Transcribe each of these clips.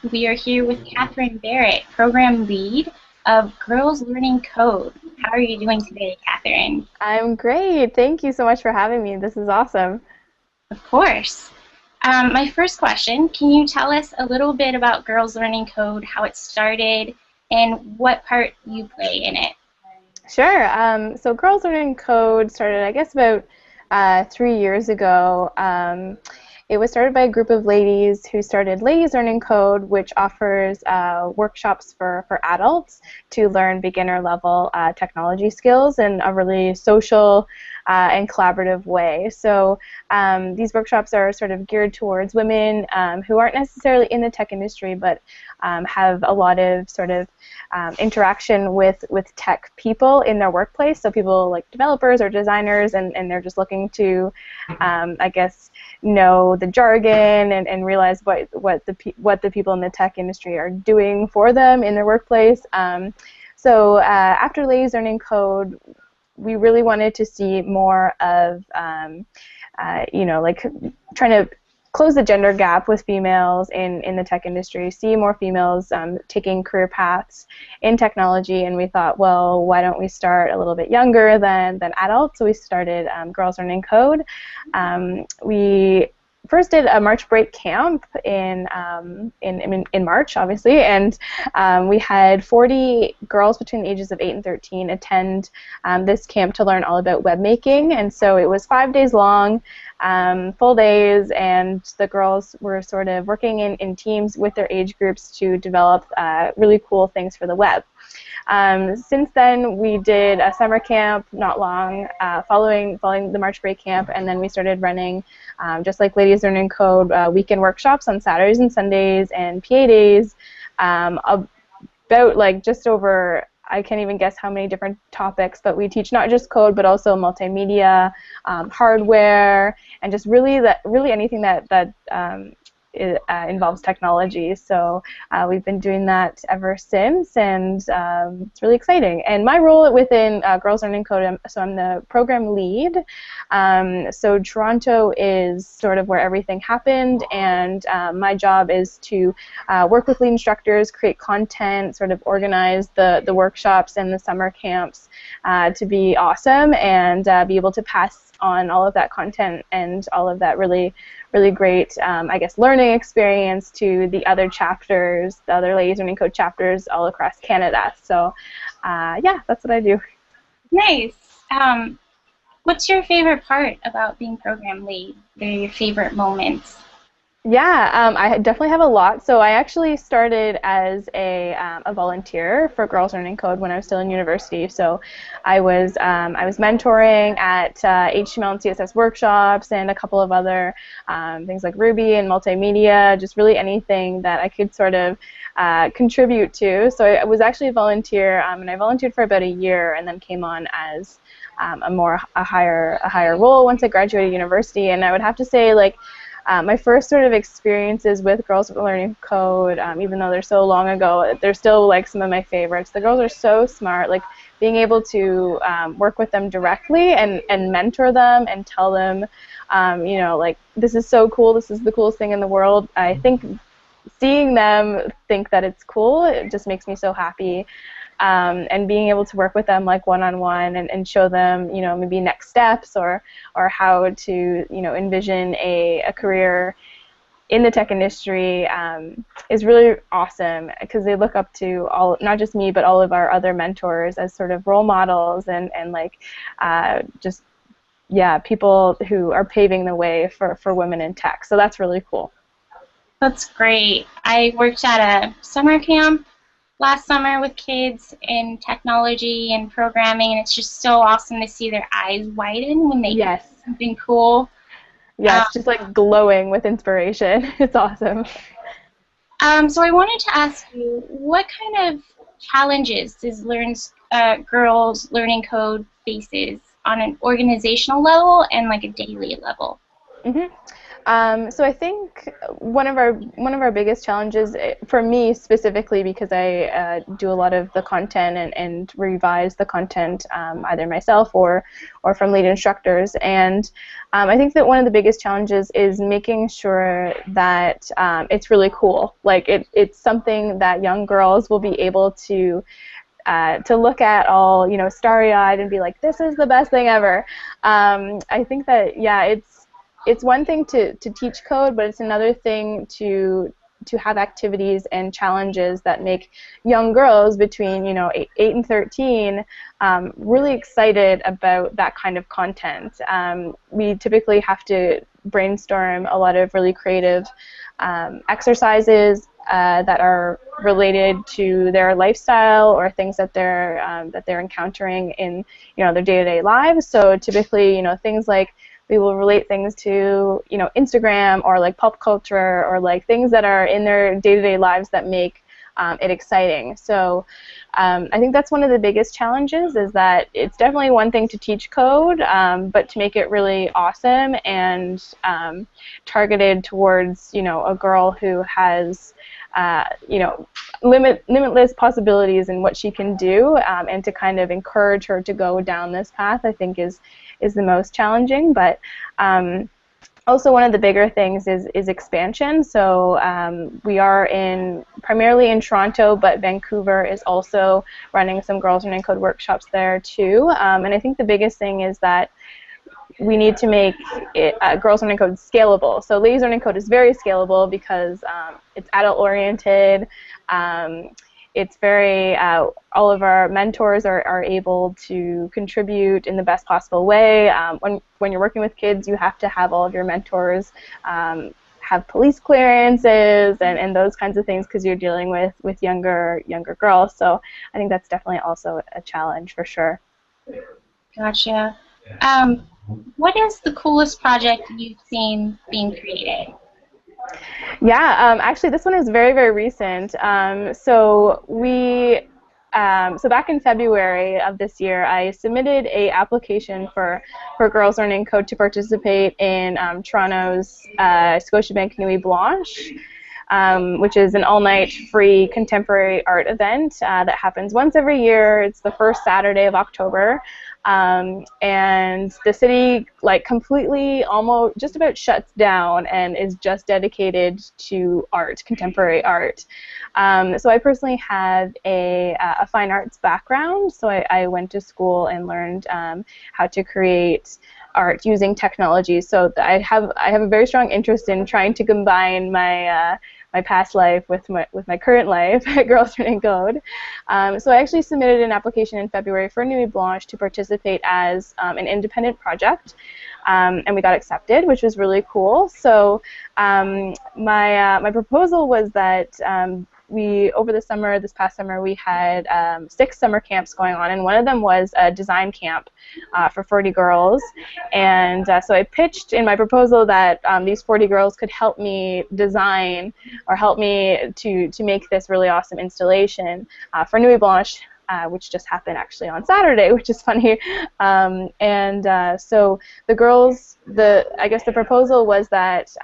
We are here with Kathryn Barrett, Program Lead of Girls Learning Code. How are you doing today, Kathryn? I'm great. Thank you so much for having me. This is awesome. Of course. My first question, can you tell us a little bit about Girls Learning Code, how it started, and what part you play in it? Sure. So Girls Learning Code started, I guess, about 3 years ago. It was started by a group of ladies who started Ladies Learning Code, which offers workshops for adults to learn beginner level technology skills in a really social and collaborative way. So these workshops are sort of geared towards women who aren't necessarily in the tech industry, but have a lot of sort of interaction with tech people in their workplace. So people like developers or designers, and they're just looking to, I guess, know the jargon and realize what the people in the tech industry are doing for them in their workplace. So after Ladies Learning Code, we really wanted to see more of, like trying to close the gender gap with females in the tech industry, see more females taking career paths in technology, and we thought, well, why don't we start a little bit younger than adults? So we started Girls Learning Code. We first did a March break camp in March, obviously, and we had 40 girls between the ages of 8 and 13 attend this camp to learn all about web making, and so it was 5 days long, full days, and the girls were sort of working in teams with their age groups to develop really cool things for the web. Since then, we did a summer camp not long following the March break camp, and then we started running, just like Ladies Learning Code, weekend workshops on Saturdays and Sundays and PA days, about like just over, I can't even guess how many different topics, but we teach not just code, but also multimedia, hardware, and just really anything that it involves technology. So we've been doing that ever since, and it's really exciting. And my role within Girls Learning Code, so I'm the program lead. So Toronto is sort of where everything happened, and my job is to work with lead instructors, create content, sort of organize the workshops and the summer camps to be awesome, and be able to pass on all of that content and all of that really great, I guess, learning experience to the other chapters, the other Ladies Learning Code chapters all across Canada. So, yeah, that's what I do. Nice. What's your favorite part about being program lead? What are your favorite moments? Yeah, I definitely have a lot. So I actually started as a volunteer for Girls Learning Code when I was still in university. So I was mentoring at HTML and CSS workshops and a couple of other things like Ruby and multimedia, just really anything that I could sort of contribute to. So I was actually a volunteer, and I volunteered for about a year, and then came on as a higher role once I graduated university. And I would have to say, like, my first sort of experiences with Girls Learning Code, even though they're so long ago, they're still like some of my favorites. The girls are so smart. Like being able to work with them directly and mentor them and tell them, like, this is so cool. This is the coolest thing in the world. I think seeing them think that it's cool, it just makes me so happy. And being able to work with them like one-on-one and show them, maybe next steps or how to, envision a career in the tech industry is really awesome, because they look up to all, not just me, but all of our other mentors as sort of role models and like just, yeah, people who are paving the way for women in tech. So that's really cool. That's great. I worked at a summer camp last summer with kids in technology and programming, and it's just so awesome to see their eyes widen when they Yes. do something cool. Yeah, it's just like glowing with inspiration. It's awesome. So I wanted to ask you, what kind of challenges does Girls Learning Code faces on an organizational level and like a daily level? hmm So I think one of our biggest challenges for me specifically, because I do a lot of the content and revise the content either myself or from lead instructors, and I think that one of the biggest challenges is making sure that it's really cool. Like it's something that young girls will be able to look at all, starry-eyed and be like, this is the best thing ever. I think that, yeah, it's one thing to teach code, but it's another thing to have activities and challenges that make young girls between 8 and 13 really excited about that kind of content. We typically have to brainstorm a lot of really creative exercises that are related to their lifestyle or things that they're encountering in their day-to-day lives. So typically, things like we will relate things to Instagram or like pop culture or like things that are in their day-to-day lives that make it exciting. So I think that's one of the biggest challenges, is that it's definitely one thing to teach code, but to make it really awesome and targeted towards a girl who has limitless possibilities in what she can do, and to kind of encourage her to go down this path, I think is the most challenging. But also one of the bigger things is expansion. So we are primarily in Toronto, but Vancouver is also running some Girls Learning Code workshops there too. And I think the biggest thing is that we need to make Girls Learning Code scalable. So Ladies Learning Code is very scalable because it's adult-oriented. It's very, all of our mentors are able to contribute in the best possible way. When you're working with kids, you have to have all of your mentors have police clearances and those kinds of things, because you're dealing with younger girls. So I think that's definitely also a challenge for sure. Gotcha. What is the coolest project you've seen being created? Yeah, actually, this one is very, very recent. So back in February of this year, I submitted a application for Girls Learning Code to participate in Toronto's Scotiabank Nuit Blanche, which is an all-night free contemporary art event that happens once every year. It's the first Saturday of October. And the city completely almost just about shuts down and is just dedicated to art, contemporary art. So I personally have a fine arts background, so I went to school and learned how to create art using technology. So I have a very strong interest in trying to combine my past life with my current life at Girls Learning Code. So I actually submitted an application in February for Nuit Blanche to participate as an independent project, and we got accepted, which was really cool. So my proposal was that over this past summer, we had 6 summer camps going on, and one of them was a design camp for 40 girls. And so I pitched in my proposal that these 40 girls could help me design or help me to make this really awesome installation for Nuit Blanche, which just happened actually on Saturday, which is funny. So the girls, I guess the proposal was that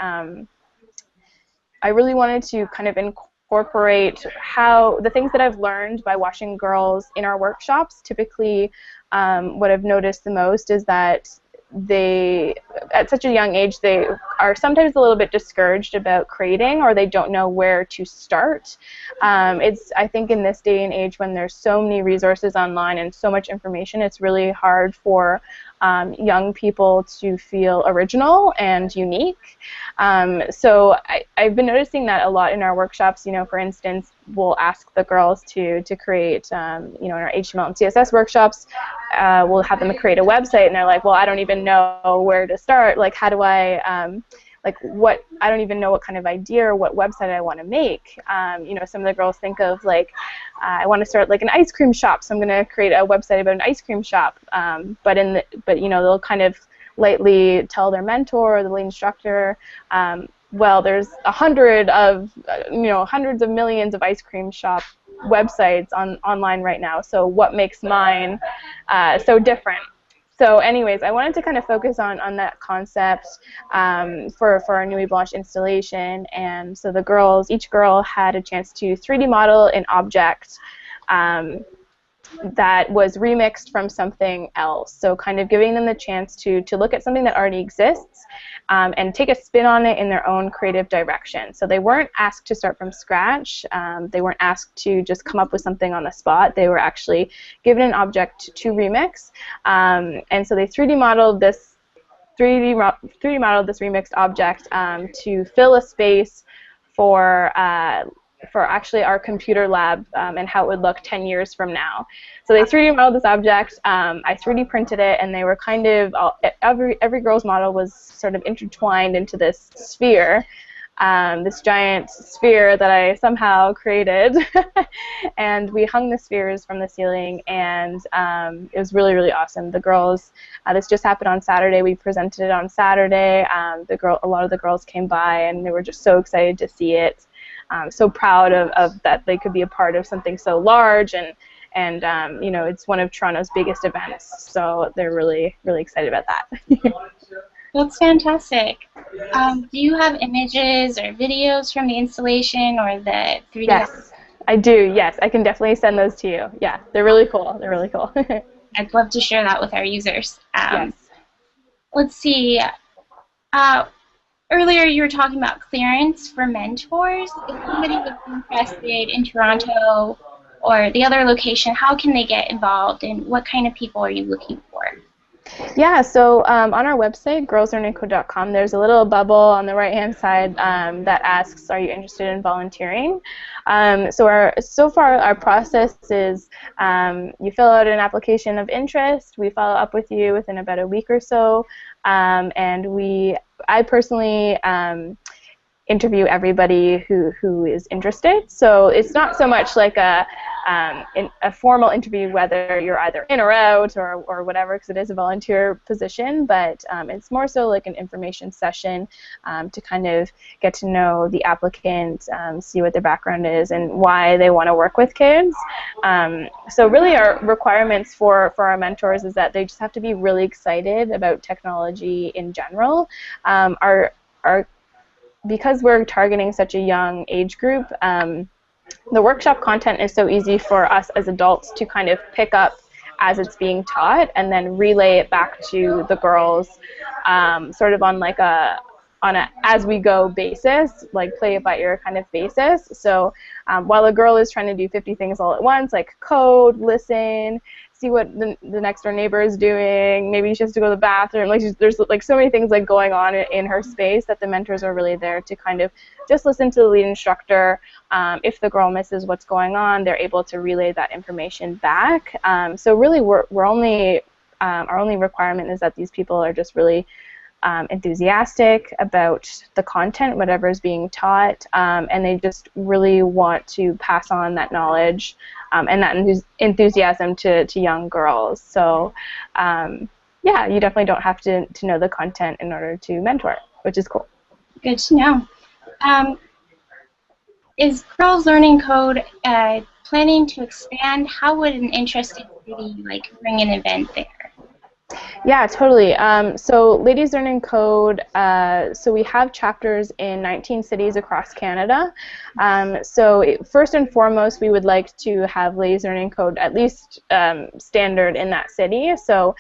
I really wanted to kind of incorporate how the things that I've learned by watching girls in our workshops. Typically, what I've noticed the most is that they, at such a young age, they are sometimes a little bit discouraged about creating, or they don't know where to start. I think in this day and age, when there's so many resources online and so much information, it's really hard for young people to feel original and unique. So I've been noticing that a lot in our workshops. For instance, we'll ask the girls to create, in our HTML and CSS workshops, we'll have them create a website, and they're like, well, I don't even know where to start. Like, how do I, I don't even know what kind of idea or what website I want to make. Some of the girls think of I want to start like an ice cream shop, so I'm going to create a website about an ice cream shop. But they'll kind of lightly tell their mentor or the lead instructor, well, there's hundreds of millions of ice cream shop websites online right now. So what makes mine so different? So anyways, I wanted to kind of focus on that concept for our newly launched installation. And so the girls, each girl had a chance to 3D model an object that was remixed from something else. So kind of giving them the chance to look at something that already exists and take a spin on it in their own creative direction. So they weren't asked to start from scratch. They weren't asked to just come up with something on the spot. They were actually given an object to remix. And so they 3D modeled this 3D modeled this remixed object to fill a space for actually our computer lab and how it would look 10 years from now. So they 3D modeled this object, I 3D printed it, and they were kind of, every girl's model was sort of intertwined into this sphere, this giant sphere that I somehow created. And we hung the spheres from the ceiling, and it was really, really awesome. The girls, this just happened on Saturday. We presented it on Saturday. A lot of the girls came by, and they were just so excited to see it. So proud of that they could be a part of something so large, and you know, it's one of Toronto's biggest events, so they're really, really excited about that. That's fantastic. Do you have images or videos from the installation or the 3D? Yes, I do. Yes, I can definitely send those to you. Yeah, they're really cool. They're really cool. I'd love to share that with our users. Yes. Let's see. Earlier you were talking about clearance for mentors. If somebody was interested in Toronto or the other location, how can they get involved, and what kind of people are you looking for? Yeah, so on our website, girlslearningcode.com, there's a little bubble on the right-hand side that asks, are you interested in volunteering? So far our process is you fill out an application of interest, we follow up with you within about a week or so, and I personally interview everybody who is interested. So it's not so much like a formal interview, whether you're either in or out or whatever, because it is a volunteer position, but it's more so like an information session to kind of get to know the applicant, see what their background is and why they want to work with kids. So really our requirements for our mentors is that they just have to be really excited about technology in general. Because we're targeting such a young age group, the workshop content is so easy for us as adults to kind of pick up as it's being taught and then relay it back to the girls sort of on a as we go basis, like play it by ear kind of basis. So while a girl is trying to do 50 things all at once, like code, listen, see what the next door neighbor is doing, maybe she has to go to the bathroom, like there's like so many things like going on in her space that the mentors are really there to kind of just listen to the lead instructor. If the girl misses what's going on, they're able to relay that information back. So really we're only our only requirement is that these people are just really enthusiastic about the content, whatever is being taught, and they just really want to pass on that knowledge and that enthusiasm to young girls. So yeah, you definitely don't have to know the content in order to mentor, which is cool. Good to know. Is Girls Learning Code planning to expand? How would an interested city bring an event there? Yeah, totally. So Ladies Learning Code, so we have chapters in 19 cities across Canada. First and foremost, we would like to have Ladies Learning Code at least standard in that city. So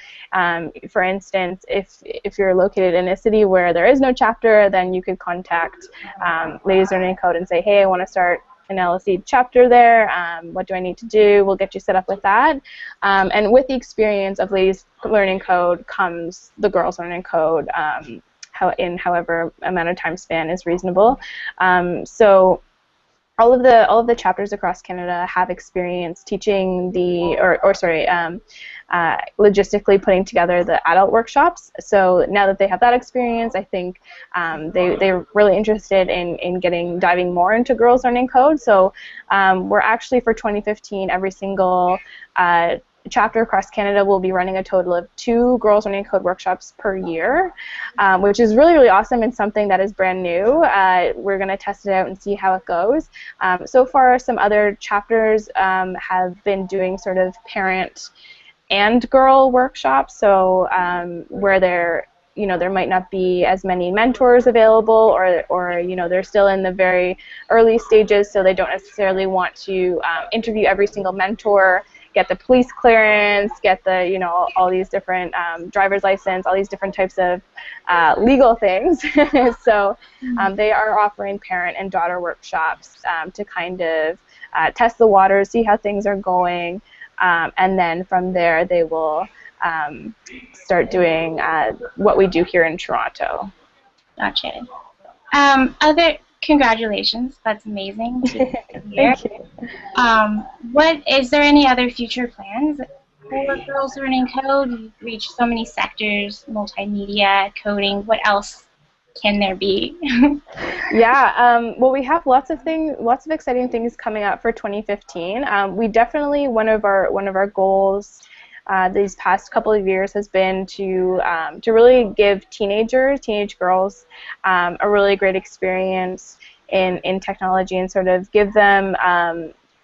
for instance, if you're located in a city where there is no chapter, then you could contact Ladies Learning Code and say, hey, I want to start an LSE chapter there, what do I need to do? We'll get you set up with that. And with the experience of Ladies Learning Code comes the Girls Learning Code in however amount of time span is reasonable. So all of the chapters across Canada have experience teaching logistically putting together the adult workshops. So now that they have that experience, I think they're really interested in diving more into Girls Learning Code. So we're actually, for 2015, every single chapter across Canada will be running a total of 2 Girls Learning Code workshops per year, which is really, really awesome and something that is brand new. We're going to test it out and see how it goes. So far, some other chapters have been doing sort of parent and girl workshops. So where there might not be as many mentors available, or they're still in the very early stages, so they don't necessarily want to interview every single mentor, get the police clearance, get the all these different driver's license, all these different types of legal things. So they are offering parent and daughter workshops to kind of test the waters, see how things are going, and then from there they will start doing what we do here in Toronto. Gotcha. Other congratulations. That's amazing to hear. Thank you. What is there any other future plans for Girls Learning Code? You've reached so many sectors, multimedia, coding. What else can there be? Yeah, well, we have lots of exciting things coming up for 2015. We definitely one of our goals these past couple of years has been to really give teenage girls, a really great experience in technology, and sort of give them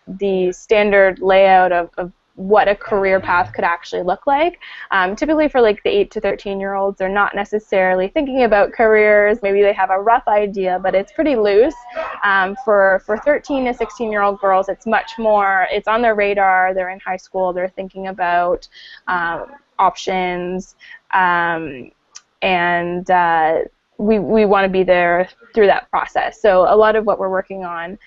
the standard layout of what a career path could actually look like. Typically for like the 8 to 13-year-olds, they're not necessarily thinking about careers. Maybe they have a rough idea, but it's pretty loose. For 13 to 16-year-old girls, it's much more, it's on their radar. They're in high school, they're thinking about options, and we want to be there through that process. So a lot of what we're working on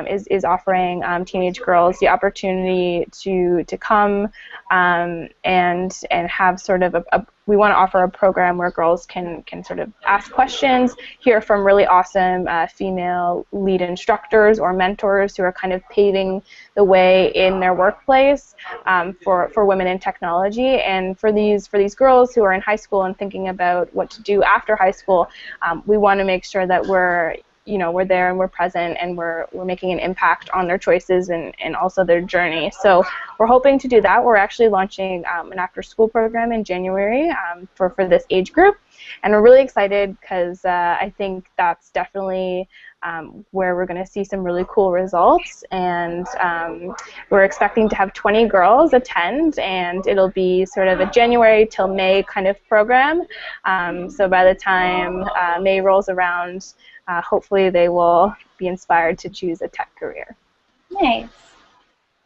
is offering teenage girls the opportunity to come and have sort of we want to offer a program where girls can sort of ask questions, hear from really awesome female lead instructors or mentors who are kind of paving the way in their workplace for women in technology. And for these girls who are in high school and thinking about what to do after high school, we want to make sure that we're there and we're present and we're making an impact on their choices and also their journey. So we're hoping to do that. We're actually launching an after-school program in January for this age group, and we're really excited because I think that's definitely where we're going to see some really cool results. And we're expecting to have 20 girls attend, and it'll be sort of a January till May kind of program. So by the time May rolls around, hopefully they will be inspired to choose a tech career. Nice.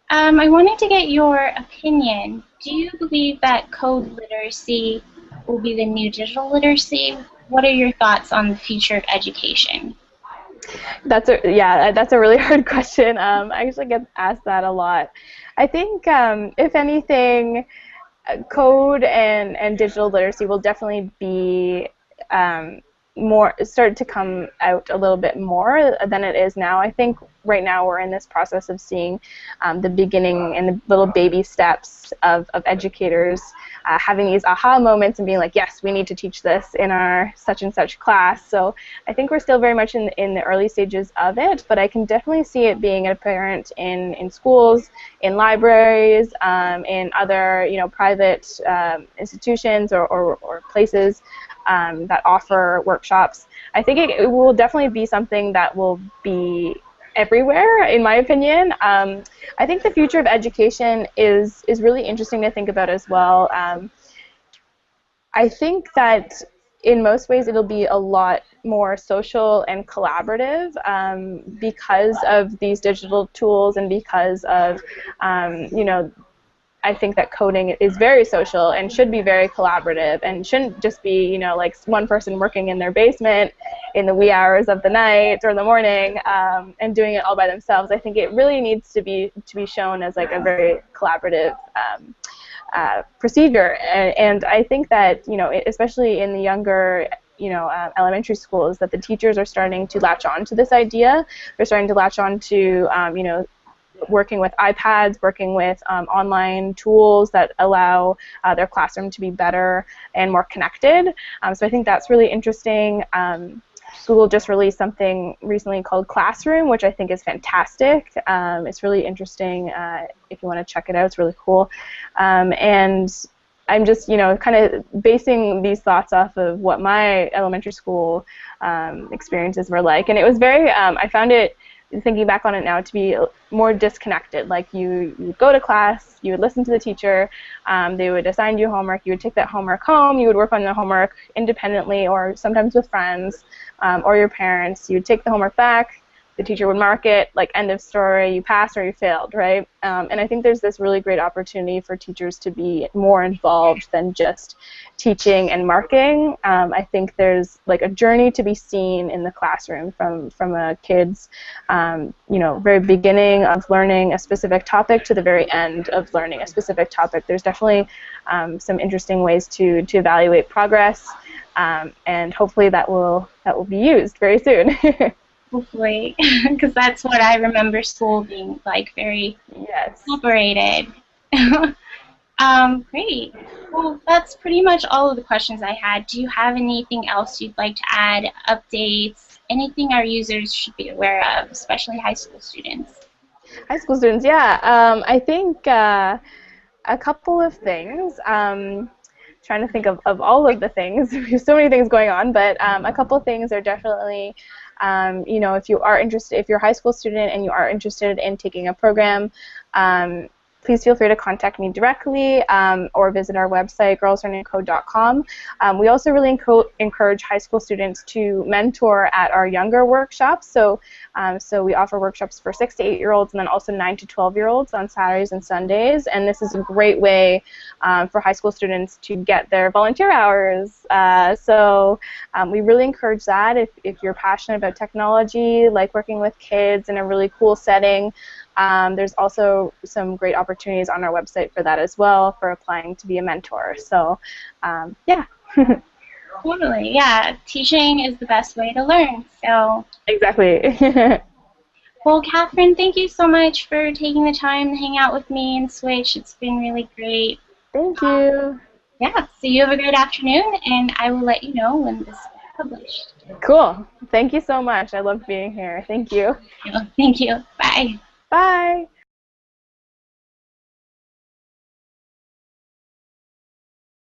I wanted to get your opinion. Do you believe that code literacy will be the new digital literacy? What are your thoughts on the future of education? That's a really hard question. I actually get asked that a lot. I think if anything, code and digital literacy will definitely be start to come out a little bit more than it is now. I think right now we're in this process of seeing the beginning and the little baby steps of educators having these aha moments and being like, yes, we need to teach this in our such and such class. So I think we're still very much in the early stages of it, but I can definitely see it being apparent in schools, in libraries, in other private institutions or places that offer workshops. I think it will definitely be something that will be everywhere, in my opinion. I think the future of education is really interesting to think about as well. I think that in most ways it'll be a lot more social and collaborative because of these digital tools and because of I think that coding is very social and should be very collaborative and shouldn't just be, like one person working in their basement in the wee hours of the night or the morning and doing it all by themselves. I think it really needs to be shown as like a very collaborative procedure. And I think that, especially in the younger elementary schools, that the teachers are starting to latch on to this idea. They're starting to latch on to, working with iPads, working with online tools that allow their classroom to be better and more connected. So I think that's really interesting. Google just released something recently called Classroom, which I think is fantastic. It's really interesting. If you want to check it out, it's really cool. And I'm just, kind of basing these thoughts off of what my elementary school experiences were like. And it was very, I found it thinking back on it now, to be more disconnected. Like you would go to class, you would listen to the teacher, they would assign you homework, you would take that homework home, you would work on the homework independently or sometimes with friends or your parents. You would take the homework back, the teacher would mark it, like end of story, you passed or you failed, right? And I think there's this really great opportunity for teachers to be more involved than just teaching and marking. I think there's like a journey to be seen in the classroom from a kid's, very beginning of learning a specific topic to the very end of learning a specific topic. There's definitely some interesting ways to evaluate progress, and hopefully that will be used very soon. Hopefully, because that's what I remember school being like, very Yes. separated. Great. Well, that's pretty much all of the questions I had. Do you have anything else you'd like to add, updates, anything our users should be aware of, especially high school students? High school students, yeah. I think a couple of things. Trying to think of all of the things. We have so many things going on, but a couple of things are definitely, if you are interested, if you're a high school student and you are interested in taking a program, please feel free to contact me directly or visit our website, girlslearningcode.com. We also really encourage high school students to mentor at our younger workshops. So we offer workshops for 6 to 8-year-olds and then also 9 to 12-year-olds on Saturdays and Sundays. And this is a great way for high school students to get their volunteer hours. We really encourage that if you're passionate about technology, like working with kids in a really cool setting. There's also some great opportunities on our website for that as well, for applying to be a mentor. So, yeah. Totally, yeah. Teaching is the best way to learn. So Exactly. Well, Kathryn, thank you so much for taking the time to hang out with me and Switch. It's been really great. Thank you. Yeah, so you have a great afternoon, and I will let you know when this is published. Cool. Thank you so much. I loved being here. Thank you. Thank you. Bye. Bye.